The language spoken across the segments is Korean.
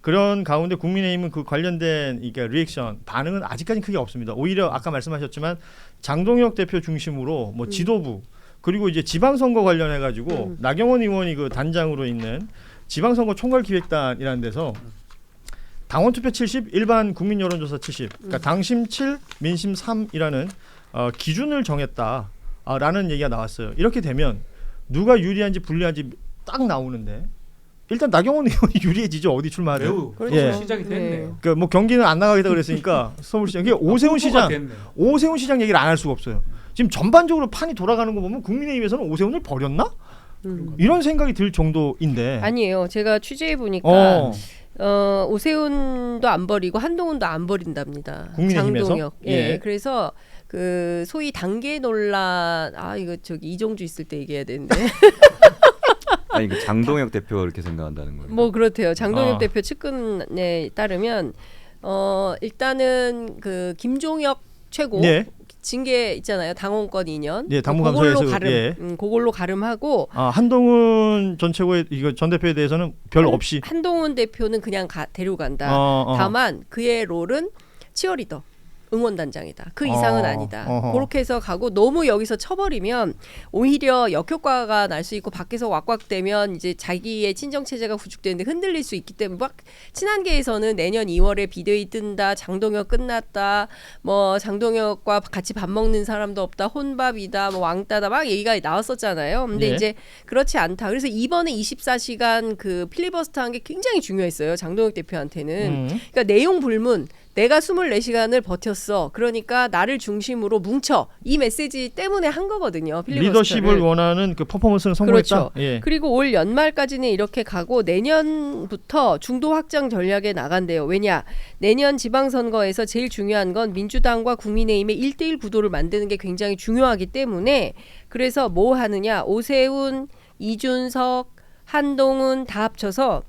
그런 가운데 국민의힘은 그 관련된 이게 리액션 반응은 아직까지 크게 없습니다. 오히려 아까 말씀하셨지만 장동혁 대표 중심으로 뭐 지도부 그리고 이제 지방선거 관련해 가지고 나경원 의원이 그 단장으로 있는 지방선거 총괄기획단이라는 데서 당원 투표 70, 일반 국민 여론조사 70, 그러니까 당심 7, 민심 3이라는 기준을 정했다라는 얘기가 나왔어요. 이렇게 되면 누가 유리한지 불리한지 딱 나오는데 일단 나경원 의원이 유리해지죠. 어디 출마를? 매우 예. 시작이 됐네요. 그러니까 뭐 경기는 안 나가겠다 그랬으니까 서울시장 이게 오세훈 시장 얘기를 안 할 수가 없어요. 지금 전반적으로 판이 돌아가는 거 보면 국민의힘에서는 오세훈을 버렸나? 이런 생각이 들 정도인데. 아니에요. 제가 취재해 보니까 오세훈도 안 버리고 한동훈도 안 버린답니다. 국민의힘에서? 장동혁. 예. 예. 그래서 그 소위 단계 논란 이거 저기 이종주 있을 때 얘기해야 되는데. 아니 그 장동혁 대표 이렇게 생각한다는 거예요. 뭐 그렇대요. 장동혁 대표 측근에 따르면 일단은 그 김종혁 최고 예. 징계 있잖아요. 당원권 2년. 예, 당무감사에서 그걸로 가름. 예. 그걸로 가름하고 한동훈 전 최고의 이거 전 대표에 대해서는 별 없이 한동훈 대표는 그냥 데려간다. 다만 그의 롤은 치어리더. 응원단장이다. 그 이상은 아니다. 그렇게 해서 가고 너무 여기서 쳐버리면 오히려 역효과가 날 수 있고 밖에서 왁왁대면 이제 자기의 친정 체제가 구축되는데 흔들릴 수 있기 때문에 막 친한계에서는 내년 2월에 비대위 뜬다. 장동혁 끝났다. 뭐 장동혁과 같이 밥 먹는 사람도 없다. 혼밥이다. 뭐 왕따다. 막 얘기가 나왔었잖아요. 근데 예. 이제 그렇지 않다. 그래서 이번에 24시간 그 필리버스터한 게 굉장히 중요했어요. 장동혁 대표한테는. 그러니까 내용 불문. 내가 24시간을 버텼어. 그러니까 나를 중심으로 뭉쳐. 이 메시지 때문에 한 거거든요. 필리버스터를. 리더십을 원하는 그 퍼포먼스는 성공했다. 그렇죠. 예. 그리고 올 연말까지는 이렇게 가고 내년부터 중도 확장 전략에 나간대요. 왜냐? 내년 지방선거에서 제일 중요한 건 민주당과 국민의힘의 1대1 구도를 만드는 게 굉장히 중요하기 때문에 그래서 뭐 하느냐. 오세훈, 이준석, 한동훈 다 합쳐서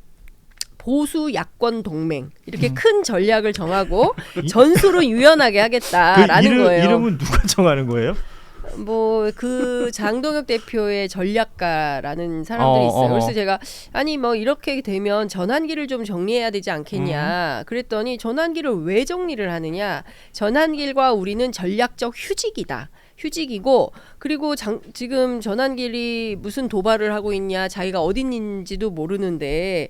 보수 야권 동맹 이렇게 큰 전략을 정하고 전술은 유연하게 하겠다라는 거예요. 이름은 누가 정하는 거예요? 뭐 그 장동혁 대표의 전략가라는 사람들이 있어요. 그래서 제가 아니 뭐 이렇게 되면 전환기를 좀 정리해야 되지 않겠냐. 그랬더니 전환기를 왜 정리를 하느냐. 전환길과 우리는 전략적 휴직이다. 휴직이고 그리고 지금 전환길이 무슨 도발을 하고 있냐 자기가 어디 있는지도 모르는데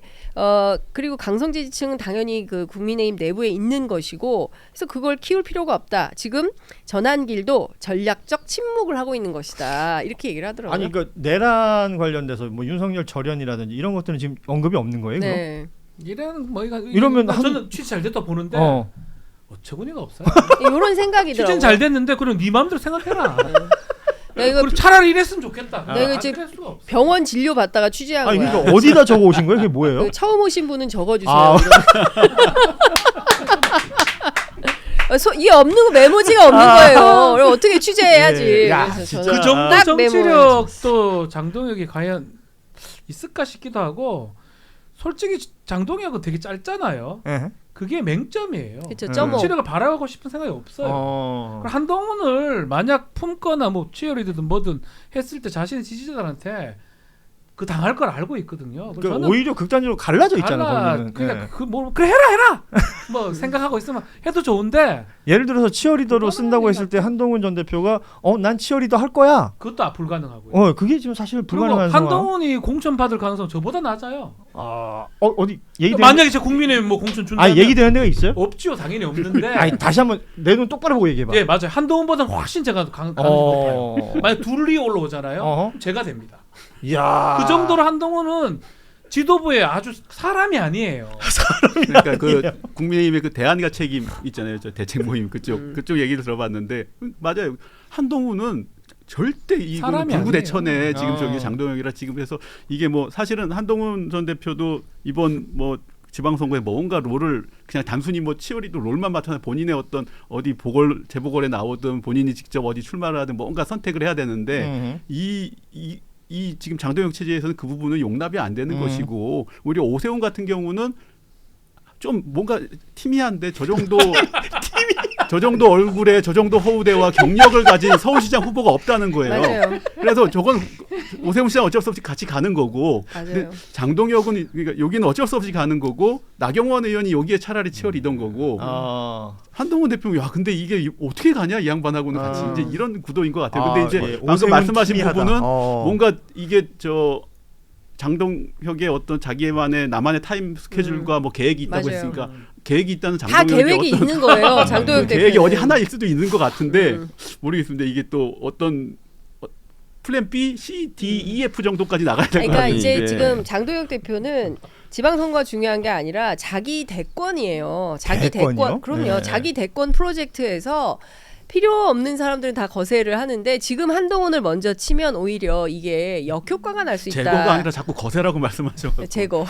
그리고 강성지 지층은 당연히 그 국민의힘 내부에 있는 것이고 그래서 그걸 키울 필요가 없다. 지금 전환길도 전략적 침묵을 하고 있는 것이다. 이렇게 얘기를 하더라고요. 아니 그러니까 내란 관련돼서 뭐 윤석열 절연이라든지 이런 것들은 지금 언급이 없는 거예요? 네. 이러면 저는 취재 잘 됐다 보는데 어처구니가 없어요. 이런 생각이더라고요. 취재는 잘 됐는데 그럼 네 마음대로 생각해라. 이거 그리고 차라리 이랬으면 좋겠다. 이거 지금 병원 진료 받다가 취재한 거야. 그러니까 어디다 적어 오신 거예요? 그게 뭐예요? 처음 오신 분은 적어주세요. 이 없는 거 메모지가 없는 거예요. 그럼 어떻게 취재해야지. 야, 그 정도 정치력도 장동혁이 과연 있을까 싶기도 하고 솔직히 장동혁은 되게 짧잖아요. 그게 맹점이에요. 그쵸, 정치력을 바라고 싶은 생각이 없어요. 한동훈을 만약 품거나 뭐 치어리드든 뭐든 했을 때 자신의 지지자들한테 그 당할 걸 알고 있거든요. 그러니까 오히려 극단적으로 갈라져 있잖아요. 그러니까 그래 해라. 뭐 생각하고 있으면 해도 좋은데 예를 들어서 치어리더로 쓴다고 했을 때 한동훈 전 대표가 난 치어리더 할 거야. 그것도 불가능하고요. 그게 지금 사실 불가능한 상황. 한동훈이 공천 받을 가능성 저보다 낮아요. 어디 얘기 만약에 제 국민의힘 뭐 공천 준다면 얘기되는 데가 있어요? 없지요. 당연히 없는데. 다시 한번 내 눈 똑바로 보고 얘기해 봐. 예, 맞아요. 한동훈보다는 훨씬 제가 가능성이 높아요. 만약 둘이 올라오잖아요. 그럼 제가 됩니다. 야. 그 정도로 한동훈은 지도부에 아주 사람이 아니에요. 그러니까 그 국민의힘의 그 대안과 책임 있잖아요. 저 대책 모임 그쪽 얘기를 들어봤는데 맞아요. 한동훈은 절대 이 군부대천에 지금 저기 장동혁이라 지금 해서 이게 뭐 사실은 한동훈 전 대표도 이번 뭐 지방선거에 뭔가 롤을 그냥 단순히 뭐 치어리더 롤만 맡아서 본인의 어떤 어디 재보궐에 나오든 본인이 직접 어디 출마를 하든 뭔가 선택을 해야 되는데 이 지금 장동혁 체제에서는 그 부분은 용납이 안 되는 것이고 오히려 오세훈 같은 경우는 좀 뭔가 팀이한데 저 정도 저 정도 얼굴에 저 정도 허우대와 경력을 가진 서울시장 후보가 없다는 거예요. 맞아요. 그래서 저건 오세훈 시장 어쩔 수 없이 같이 가는 거고, 맞아요. 장동혁은 그러니까 여기는 어쩔 수 없이 가는 거고, 나경원 의원이 여기에 차라리 치열이던 거고, 한동훈 대표는 야 근데 이게 어떻게 가냐 이 양반하고는 같이 이제 이런 구도인 것 같아요. 근데 이제 예, 방금 말씀하신 팀이하다. 부분은 뭔가 이게 저 장동혁의 어떤 자기만의 나만의 타임 스케줄과 뭐 계획이 있다고 맞아요. 했으니까 계획이 있다는 다 장동혁의 계획이 어떤 있는 거예요. 장동혁 그 계획이 대표는. 어디 하나일 수도 있는 것 같은데 모르겠습니다. 이게 또 어떤 플랜 B, C, D, E, F 정도까지 나가야 될 것 그러니까 같아요. 이제 네. 지금 장동혁 대표는 지방선거가 중요한 게 아니라 자기 대권이에요. 자기 대권이요? 대권. 그럼요. 네. 자기 대권 프로젝트에서 필요 없는 사람들은 다 거세를 하는데 지금 한동훈을 먼저 치면 오히려 이게 역효과가 날 수 있다. 제거가 아니라 자꾸 거세라고 말씀하셔. 제거.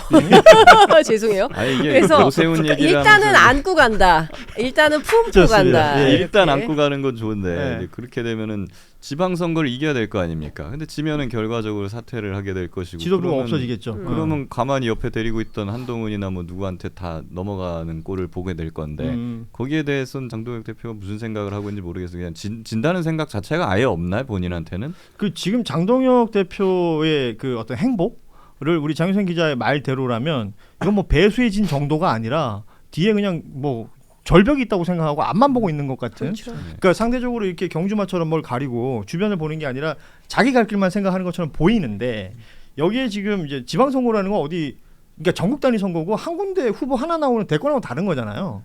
죄송해요. 아니 이게 그래서 오세훈 얘기를 일단은 하면서 안고 간다. 일단은 품고 좋습니다. 간다. 예, 일단 이렇게. 안고 가는 건 좋은데 네. 이제 그렇게 되면은 지방선거를 이겨야 될 거 아닙니까? 근데 지면은 결과적으로 사퇴를 하게 될 것이고 지도부가 그러면- 없어지겠죠. 그러면 가만히 옆에 데리고 있던 한동훈이나 뭐 누구한테 다 넘어가는 꼴을 보게 될 건데 거기에 대해서는 장동혁 대표가 무슨 생각을 하고 있는지 모르겠어요. 그냥 진다는 생각 자체가 아예 없나요? 본인한테는? 그 지금 장동혁 대표의 그 어떤 행보를 우리 장윤선 기자의 말대로라면 이건 뭐 배수해진 정도가 아니라 뒤에 그냥 뭐 절벽이 있다고 생각하고 앞만 보고 있는 것 같은. 그렇죠. 그러니까 상대적으로 이렇게 경주마처럼 뭘 가리고 주변을 보는 게 아니라 자기 갈 길만 생각하는 것처럼 보이는데 여기에 지금 이제 지방선거라는 건 어디 그러니까 전국 단위 선거고 한 군데 후보 하나 나오는 대권하고 다른 거잖아요.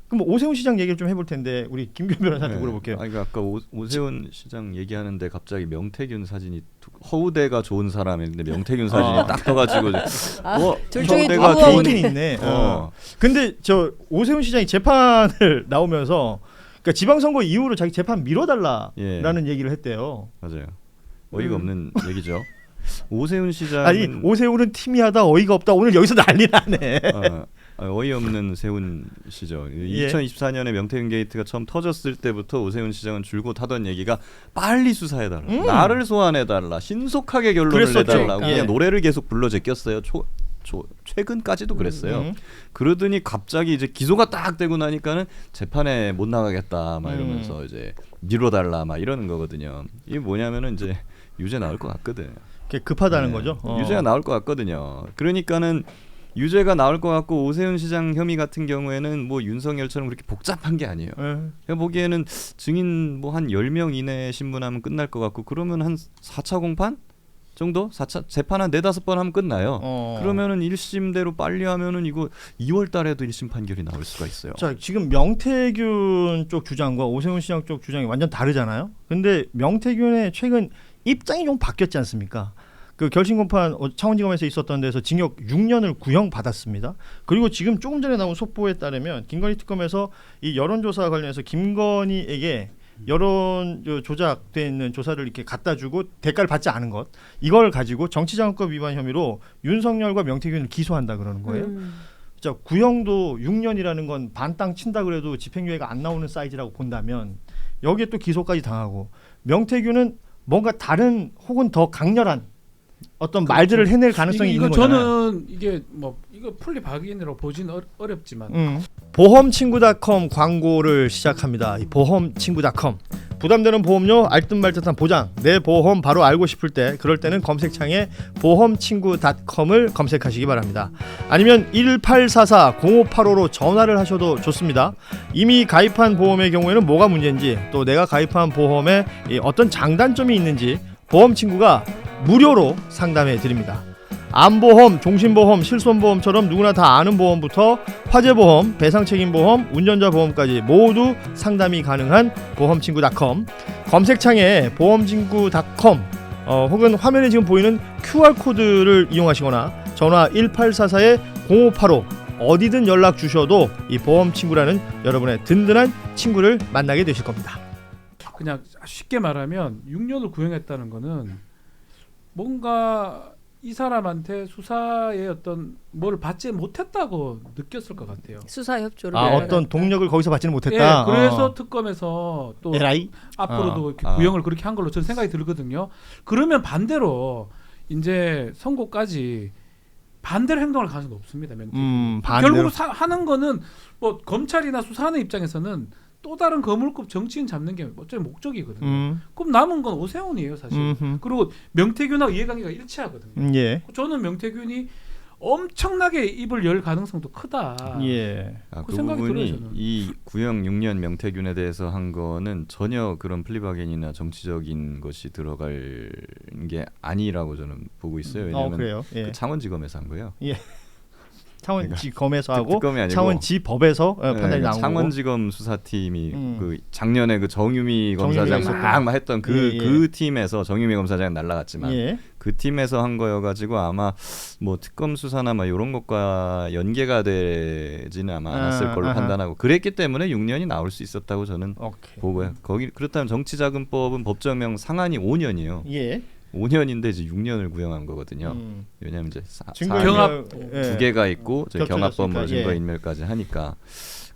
그럼 뭐 오세훈 시장 얘기를 좀 해볼 텐데 우리 김규현 변호사한테 물어볼게요. 아니, 그러니까 아까 오세훈 시장 얘기하는데 갑자기 명태균 사진이 허우대가 좋은 사람인데 명태균 사진이 딱 떠가지고 둘 중에 허우대가 누구하고 좋은 있긴 있네. 근데 저 오세훈 시장이 재판을 나오면서 그러니까 지방선거 이후로 자기 재판 미뤄달라라는 얘기를 했대요. 맞아요. 어이가 없는 얘기죠. 오세훈 시장 아니 오세훈은 팀이하다 어이가 없다 오늘 여기서 난리 나네. 어이없는 세훈 시죠. 예. 2024년에 명태균 게이트가 처음 터졌을 때부터 오세훈 시장은 줄곧 하던 얘기가 빨리 수사해달라, 나를 소환해달라, 신속하게 결론을 그랬었죠. 내달라고 예. 그냥 노래를 계속 불러 제꼈어요. 최근까지도 그랬어요. 그러더니 갑자기 이제 기소가 딱 되고 나니까는 재판에 못 나가겠다 막 이러면서 이제 미뤄달라 막 이러는 거거든요. 이게 뭐냐면은 이제 유죄 나올 것 같거든. 급하다는 거죠. 유죄가 나올 것 같거든요. 그러니까는 유죄가 나올 것 같고 오세훈 시장 혐의 같은 경우에는 뭐 윤석열처럼 그렇게 복잡한 게 아니에요. 제가 보기에는 증인 뭐 한 10명 이내 신문하면 끝날 것 같고 그러면 한 4차 공판 정도? 4차 재판 한 4-5번 하면 끝나요. 그러면은 1심대로 빨리 하면은 이거 2월 달에도 1심 판결이 나올 수가 있어요. 자, 지금 명태균 쪽 주장과 오세훈 시장 쪽 주장이 완전 다르잖아요. 근데 명태균의 최근 입장이 좀 바뀌었지 않습니까? 그 결심 공판 창원지검에서 있었던 데서 징역 6년을 구형 받았습니다. 그리고 지금 조금 전에 나온 속보에 따르면 김건희 특검에서 이 여론조사 관련해서 김건희에게 여론 조작돼 있는 조사를 이렇게 갖다 주고 대가를 받지 않은 것 이걸 가지고 정치자금법 위반 혐의로 윤석열과 명태균을 기소한다 그러는 거예요. 자, 구형도 6년이라는 건 반땅 친다 그래도 집행유예가 안 나오는 사이즈라고 본다면 여기에 또 기소까지 당하고 명태균은 뭔가 다른 혹은 더 강렬한 어떤 말들을 해낼 가능성이 이거 있는 거잖아요. 저는 이게 뭐 이거 풀리 박인으로 보진 어렵지만 보험친구닷컴 광고를 시작합니다. 이 보험친구닷컴 부담되는 보험료 알듯말듯한 보장 내 보험 바로 알고 싶을 때 그럴 때는 검색창에 보험친구닷컴을 검색하시기 바랍니다. 아니면 1844-0585로 전화를 하셔도 좋습니다. 이미 가입한 보험의 경우에는 뭐가 문제인지 또 내가 가입한 보험에 어떤 장단점이 있는지 보험친구가 무료로 상담해 드립니다. 암보험, 종신보험, 실손보험처럼 누구나 다 아는 보험부터 화재보험, 배상책임보험, 운전자보험까지 모두 상담이 가능한 보험친구닷컴 검색창에 보험친구닷컴 혹은 화면에 지금 보이는 QR코드를 이용하시거나 전화 1844-0585 어디든 연락 주셔도 이 보험친구라는 여러분의 든든한 친구를 만나게 되실 겁니다. 그냥 쉽게 말하면 6년을 구형했다는 거는 뭔가 이 사람한테 수사의 어떤 뭘 받지 못했다고 느꼈을 것 같아요. 수사 협조를 어떤 동력을 거기서 받지는 못했다. 예, 그래서 특검에서 또 LI? 앞으로도 이렇게 구형을 그렇게 한 걸로 저는 생각이 들거든요. 그러면 반대로 이제 선고까지 반대로 행동할 가능성이 높습니다. 반대로. 결국 하는 거는 뭐 검찰이나 수사하는 입장에서는 또 다른 거물급 정치인 잡는 게 어차피 목적이거든요. 그럼 남은 건 오세훈이에요 사실. 그리고 명태균하고 이해관계가 일치하거든요. 예. 저는 명태균이 엄청나게 입을 열 가능성도 크다. 예. 그 그 생각이 들어요, 부분이 저는. 이 구형 6년 명태균에 대해서 한 거는 전혀 그런 플리바겐이나 정치적인 것이 들어갈 게 아니라고 저는 보고 있어요. 왜냐하면 그래요. 예. 그 창원지검에서 한 거예요. 창원지검에서 하고 특검이 아니고 창원지법에서 판단이 나온 거고. 창원지검 수사팀이 그 작년에 그 정유미 검사장 검사. 막 했던 그 팀에서 정유미 검사장 날라갔지만 예. 그 팀에서 한 거여가지고 아마 뭐 특검 수사나 막 이런 것과 연계가 되지는 아마 않았을 걸로 판단하고 그랬기 때문에 6년이 나올 수 있었다고 저는 오케이. 보고요. 거기 그렇다면 정치자금법은 법정형 상한이 5년이에요. 예. 5년인데 이제 6년을 구형한 거거든요. 왜냐하면 이제 경합 두 개가 있고 경합범으로 예. 증거인멸까지 하니까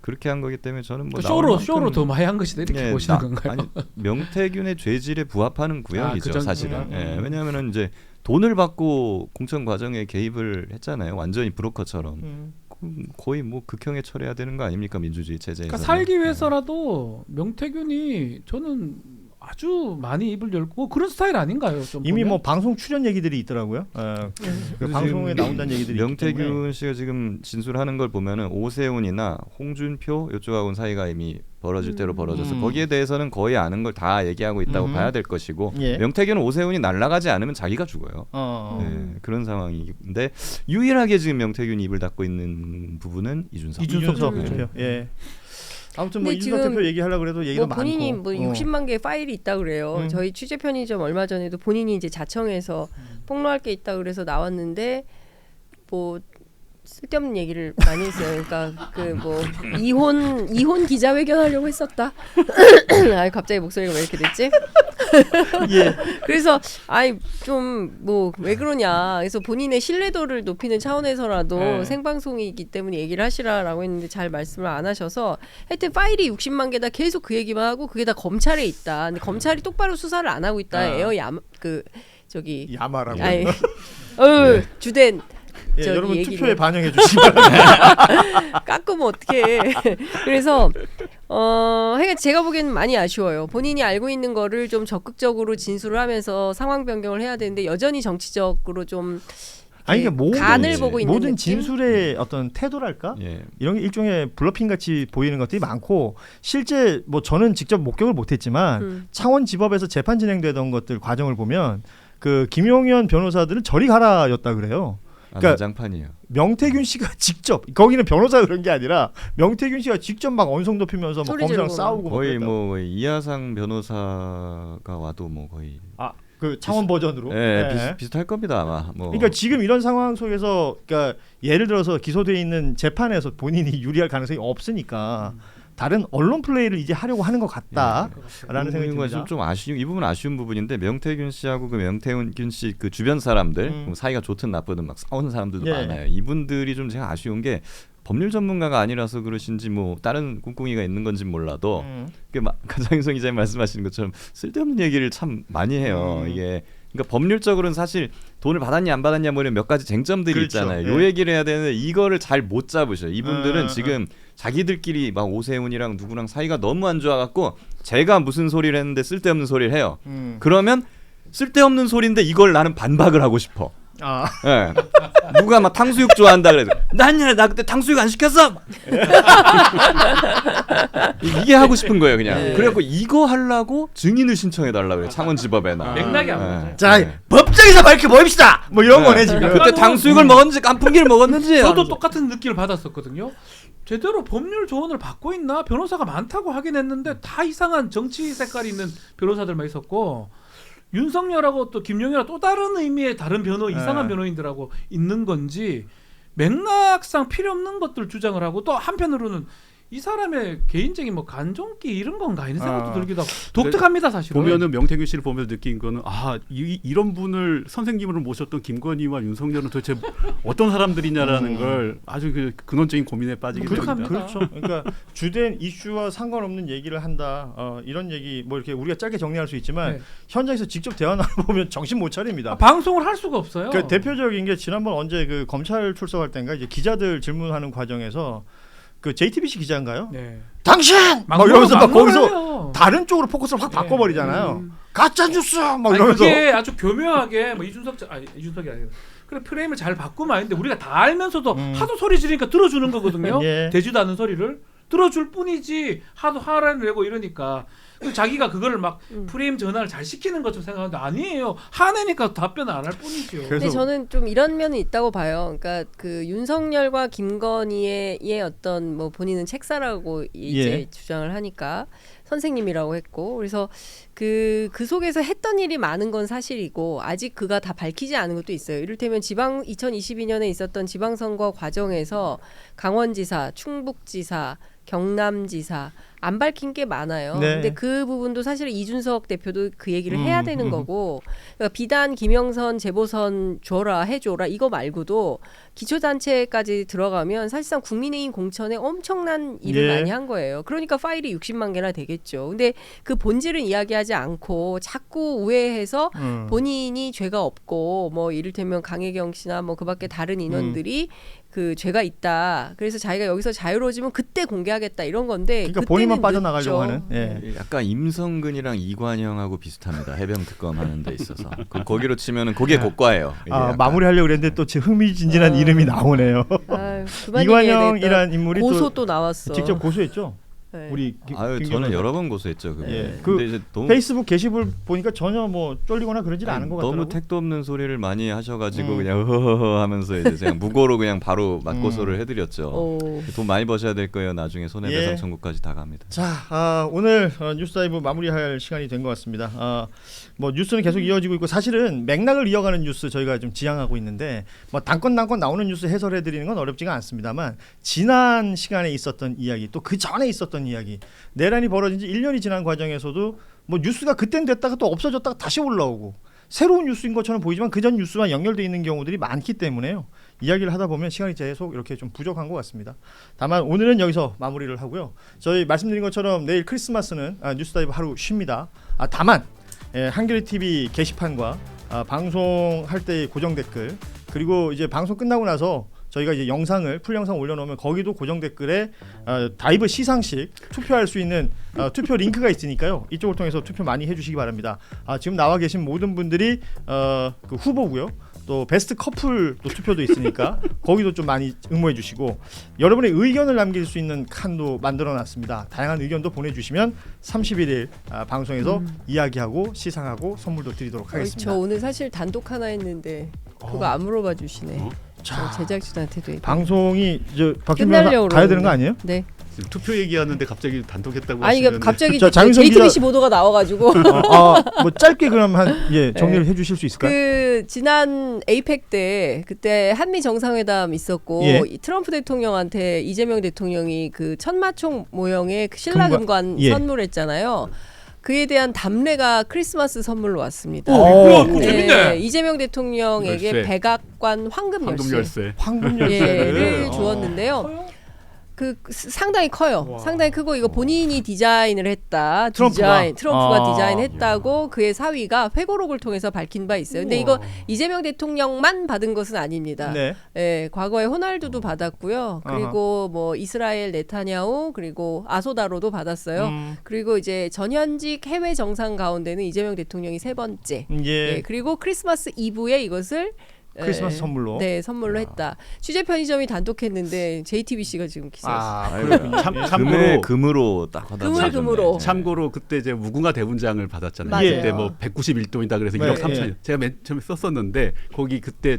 그렇게 한 거기 때문에 저는 뭐 쇼로 더 많이 한 것이다 이렇게 보시는 건가요? 아니, 명태균의 죄질에 부합하는 구형이죠 그 사실은. 예, 왜냐하면은 이제 돈을 받고 공천 과정에 개입을 했잖아요. 완전히 브로커처럼. 거의 뭐 극형에 처리해야 되는 거 아닙니까 민주주의 체제에서. 그러니까 살기 위해서라도 명태균이 저는 아주 많이 입을 열고 그런 스타일 아닌가요? 좀 이미 보면? 뭐 방송 출연 얘기들이 있더라고요. 그 방송에 나온다는 얘기들이 명태균 씨가 지금 진술하는 걸 보면은 오세훈이나 홍준표 이쪽하고는 사이가 이미 벌어질 대로 벌어져서 거기에 대해서는 거의 아는 걸 다 얘기하고 있다고 봐야 될 것이고 예. 명태균은 오세훈이 날아가지 않으면 자기가 죽어요. 네, 그런 상황인데 유일하게 지금 명태균이 입을 닫고 있는 부분은 이준석 대표. 예. 아무튼 뭐 근데 이준석 지금 대표 얘기하려고 그래도 얘기가 뭐 본인이 많고. 뭐 60만 개의 파일이 있다 그래요. 저희 취재 편의점 얼마 전에도 본인이 이제 자청해서 폭로할 게 있다 그래서 나왔는데 뭐 쓸데없는 얘기를 많이 했어요. 그러니까 그 뭐 이혼 기자회견 하려고 했었다. 아 갑자기 목소리가 왜 이렇게 됐지? 예. 그래서 아이 좀 뭐 왜 그러냐. 그래서 본인의 신뢰도를 높이는 차원에서라도 생방송이기 때문에 얘기를 하시라라고 했는데 잘 말씀을 안 하셔서 하여튼 파일이 60만 개다 계속 그 얘기만 하고 그게 다 검찰에 있다. 근데 검찰이 똑바로 수사를 안 하고 있다. 야마라고. 아이, 주된 예, 저기 여러분 얘기는. 투표에 반영해 주시기 바랍니다. 깎으면 어떡해. 그래서 하여간 제가 보기에는 많이 아쉬워요. 본인이 알고 있는 거를 좀 적극적으로 진술을 하면서 상황 변경을 해야 되는데 여전히 정치적으로 좀 아니 그러니까 간을 보고 있는 모든 느낌? 진술의 어떤 태도랄까? 예. 이런 게 일종의 블러핑 같이 보이는 것들이 많고 실제 뭐 저는 직접 목격을 못했지만 창원지법에서 재판 진행되던 것들 과정을 보면 그 김용현 변호사들은 저리 가라였다 그래요. 그러니까 장판이에요. 명태균 씨가 직접 거기는 변호사가 그런 게 아니라 명태균 씨가 직접 막 언성 높이면서 막 검사랑 싸우고 거의 뭐 이하상 변호사가 와도 뭐 거의 그 창원 버전으로. 네, 비슷할 겁니다 아마. 뭐. 그러니까 지금 이런 상황 속에서 그러니까 예를 들어서 기소돼 있는 재판에서 본인이 유리할 가능성이 없으니까 다른 언론 플레이를 이제 하려고 하는 것 같다라는 생각이 듭니다. 좀 아쉬운 이 부분 아쉬운 부분인데 명태균 씨하고 그 명태균 씨 그 주변 사람들 사이가 좋든 나쁘든 막 싸우는 사람들도 많아요. 이분들이 좀 제가 아쉬운 게 법률 전문가가 아니라서 그러신지 뭐 다른 꿍꿍이가 있는 건지 몰라도 가장윤성 기자님 말씀하시는 것처럼 쓸데없는 얘기를 참 많이 해요. 이게 그러니까 법률적으로는 사실 돈을 받았냐 안 받았냐 뭐 이런 몇 가지 쟁점들이 그렇죠. 있잖아요. 요 얘기를 해야 되는데 이거를 잘 못 잡으셔요. 이분들은 지금 자기들끼리 막 오세훈이랑 누구랑 사이가 너무 안 좋아갖고 제가 무슨 소리를 했는데 쓸데없는 소리를 해요. 그러면 쓸데없는 소리인데 이걸 나는 반박을 하고 싶어. 네. 누가 막 탕수육 좋아한다 그래도 나 그때 탕수육 안 시켰어. 이게 하고 싶은 거예요 그냥. 그래갖고 이거 하려고 증인을 신청해 달라 그래 창원지법에나. 맥락이 안 맞아요. 자 법정에서 밝혀 보입시다. 뭐 이런 거네 지금. 그때 탕수육을 먹었는지 깐풍기를 먹었는지. 저도 똑같은 느낌을 받았었거든요. 제대로 법률 조언을 받고 있나? 변호사가 많다고 하긴 했는데 다 이상한 정치 색깔이 있는 변호사들만 있었고 윤석열하고 또 김용현하고 또 다른 의미의 다른 이상한 변호인들하고 있는 건지 맥락상 필요 없는 것들 주장을 하고 또 한편으로는 이 사람의 개인적인 뭐 간종기 이런 건가 이런 생각도 들기도 하고 독특합니다 사실은. 보면은 명태균 씨를 보면서 느낀 거는 이런 분을 선생님으로 모셨던 김건희와 윤석열은 도대체 어떤 사람들이냐라는 걸 아주 그 근원적인 고민에 빠지게 됩니다. 그렇죠. 그러니까 주된 이슈와 상관없는 얘기를 한다. 이런 얘기 뭐 이렇게 우리가 짧게 정리할 수 있지만 현장에서 직접 대화 나눠보면 정신 못 차립니다. 방송을 할 수가 없어요. 그 대표적인 게 지난번 언제 그 검찰 출석할 때인가 이제 기자들 질문하는 과정에서 그 JTBC 기자인가요? 당신 막 놀아요, 이러면서 막 막 거기서 놀아요. 다른 쪽으로 포커스를 확 바꿔버리잖아요. 가짜 뉴스 막 이러면서. 그게 아주 교묘하게 뭐 이준석이 아니고 그래 프레임을 잘 바꾸면 아닌데 우리가 다 알면서도 하도 소리 지르니까 들어주는 거거든요. 예. 되지도 않은 소리를 들어줄 뿐이지 하도 화를 내고 이러니까 자기가 그거를 막 프레임 전환을 잘 시키는 것처럼 생각하는데 아니에요. 화내니까 답변을 안 할 뿐이죠. 그래서- 근데 저는 좀 이런 면이 있다고 봐요. 그러니까 그 윤석열과 김건희의 어떤 뭐 본인은 책사라고 이제 예. 주장을 하니까 선생님이라고 했고 그래서 그 속에서 했던 일이 많은 건 사실이고 아직 그가 다 밝히지 않은 것도 있어요. 이를테면 2022년에 있었던 지방선거 과정에서 강원지사, 충북지사, 경남지사 안 밝힌 게 많아요. 네. 근데 그 부분도 사실 이준석 대표도 그 얘기를 해야 되는 거고 그러니까 비단 김영선 재보선 줘라 해줘라 이거 말고도 기초단체까지 들어가면 사실상 국민의힘 공천에 엄청난 일을 예. 많이 한 거예요. 그러니까 파일이 60만 개나 되겠죠. 근데 그 본질은 이야기하지 않고 자꾸 우회해서 본인이 죄가 없고 뭐 이를테면 강혜경 씨나 뭐 그밖에 다른 인원들이 그 죄가 있다. 그래서 자기가 여기서 자유로워지면 그때 공개하겠다 이런 건데 그러니까 그때는 본인만 빠져나가려고 늦죠. 하는. 예. 약간 임성근이랑 이관영하고 비슷합니다. 해병 특검 하는 데 있어서. 거기로 치면은 그게 고과예요. 이게 아, 약간. 마무리하려고 그랬는데 또 지금 흥미진진한 이름이 나오네요. 아유, 그만 이관영이란 인물이 고소 또 또 나왔어. 직접 고소했죠. 네. 우리 아유 김 저는 변호사. 여러 번 고소했죠. 그거. 예. 근데 이제 너무 페이스북 게시물 보니까 전혀 뭐 쫄리거나 그러질 않은 것 같더라고. 너무 택도 없는 소리를 많이 하셔가지고 그냥 허허허 하면서 이제 그냥 무고로 그냥 바로 맞고소를 해드렸죠. 오. 돈 많이 버셔야 될 거예요. 나중에 손해배상 예. 청구까지 다 갑니다. 자, 오늘 뉴스다이브 마무리할 시간이 된 것 같습니다. 뭐 뉴스는 계속 이어지고 있고 사실은 맥락을 이어가는 뉴스 저희가 좀 지향하고 있는데 뭐 단건 나오는 뉴스 해설해 드리는 건 어렵지가 않습니다만 지난 시간에 있었던 이야기 또 그 전에 있었던 이야기 내란이 벌어진 지 1년이 지난 과정에서도 뭐 뉴스가 그땐 됐다가 또 없어졌다가 다시 올라오고 새로운 뉴스인 것처럼 보이지만 그전 뉴스와 연결되어 있는 경우들이 많기 때문에요. 이야기를 하다 보면 시간이 계속 이렇게 좀 부족한 것 같습니다. 다만 오늘은 여기서 마무리를 하고요. 저희 말씀드린 것처럼 내일 크리스마스는 뉴스다이브 하루 쉽니다. 다만 한겨레 TV 게시판과 방송할 때의 고정 댓글 그리고 이제 방송 끝나고 나서 저희가 이제 영상을 풀 영상 올려놓으면 거기도 고정 댓글에 다이브 시상식 투표할 수 있는 투표 링크가 있으니까요. 이쪽을 통해서 투표 많이 해주시기 바랍니다. 지금 나와 계신 모든 분들이 그 후보고요. 또 베스트 커플 또 투표도 있으니까 거기도 좀 많이 응모해 주시고 여러분의 의견을 남길 수 있는 칸도 만들어놨습니다. 다양한 의견도 보내주시면 31일 방송에서 이야기하고 시상하고 선물도 드리도록 하겠습니다. 저 오늘 사실 단독 하나 했는데 그거 안 물어봐 주시네. 자, 제작진한테도 얘기. 방송이 이제 박준변 끝나려고 가야 되는 거 그러는데. 아니에요? 네. 지금 투표 얘기하는데 갑자기 단독했다고 아니 하시면 그러니까 갑자기 자, 장윤선 JTBC 보도가 나와가지고 뭐 짧게 그럼 정리를 네. 해주실 수 있을까요? 그 지난 에이펙 때 그때 한미 정상회담 있었고 예. 이 트럼프 대통령한테 이재명 대통령이 그 천마총 모형의 그 신라 금관 예. 선물했잖아요. 그에 대한 답례가 크리스마스 선물로 왔습니다. 우와, 그거 재밌네. 이재명 대통령에게 열쇠. 백악관 황금 황금 열쇠. 황금 예를 열쇠를 주었는데요. 그 상당히 커요. 와. 상당히 크고 이거 본인이 디자인을 했다. 트럼프가? 트럼프가 디자인했다고 그의 사위가 회고록을 통해서 밝힌 바 있어요. 근데 이거 이재명 대통령만 받은 것은 아닙니다. 네. 예, 과거에 호날두도 받았고요. 그리고 뭐 이스라엘 네타냐후 그리고 아소다로도 받았어요. 그리고 이제 전현직 해외 정상 가운데는 이재명 대통령이 세 번째. 예, 그리고 크리스마스 이브에 이것을 크리스마스 선물로. 네, 선물로 했다. 취재 편의점이 단독했는데 JTBC가 지금 기사였어요. 그렇군요. 참고로 금으로 딱 하다 금으로. 참고로 그때 이제 무궁화 대문장을 받았잖아요. 맞아요. 그때 뭐 191돈이다 그래서 네, 1억 3천. 제가 맨 처음에 썼었는데 거기 그때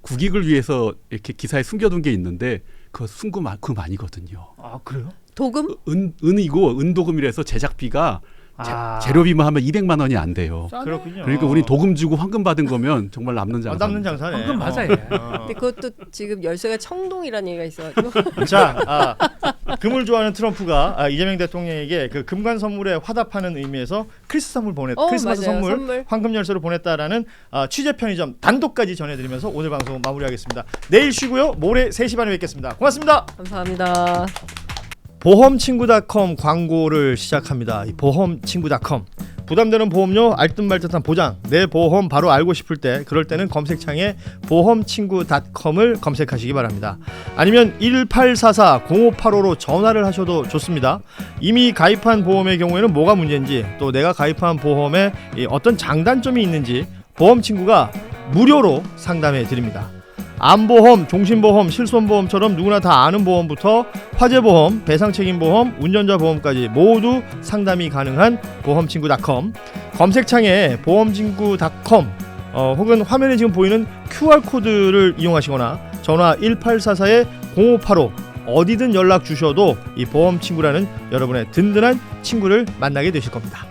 국익을 위해서 이렇게 기사에 숨겨둔 게 있는데 그 순금만큼 아니거든요. 그래요? 도금? 은이고 은도금이라서 제작비가 재료비만 하면 200만 원이 안 돼요. 그렇군요. 그러니까 우리 도금 주고 황금 받은 거면 정말 남는 장사. 남는 장사네. 황금 맞아요. 근데 그것도 지금 열쇠가 청동이라는 얘기가 있어가지고 자, 금을 좋아하는 트럼프가 이재명 대통령에게 그 금관 선물에 화답하는 의미에서 크리스마스 맞아요. 선물 황금 열쇠를 보냈다라는 취재 편의점 단독까지 전해드리면서 오늘 방송 마무리하겠습니다. 내일 쉬고요. 모레 3시 반에 뵙겠습니다. 고맙습니다. 감사합니다. 보험친구닷컴 광고를 시작합니다. 이 보험친구닷컴 부담되는 보험료, 알듯말듯한 보장, 내 보험 바로 알고 싶을 때 그럴 때는 검색창에 보험친구.com을 검색하시기 바랍니다. 아니면 1844-0585로 전화를 하셔도 좋습니다. 이미 가입한 보험의 경우에는 뭐가 문제인지, 또 내가 가입한 보험에 어떤 장단점이 있는지 보험친구가 무료로 상담해 드립니다. 암보험, 종신보험, 실손보험처럼 누구나 다 아는 보험부터 화재보험, 배상책임보험, 운전자보험까지 모두 상담이 가능한 보험친구.com, 검색창에 보험친구.com 혹은 화면에 지금 보이는 QR코드를 이용하시거나 전화 1844-0585 어디든 연락 주셔도 이 보험친구라는 여러분의 든든한 친구를 만나게 되실 겁니다.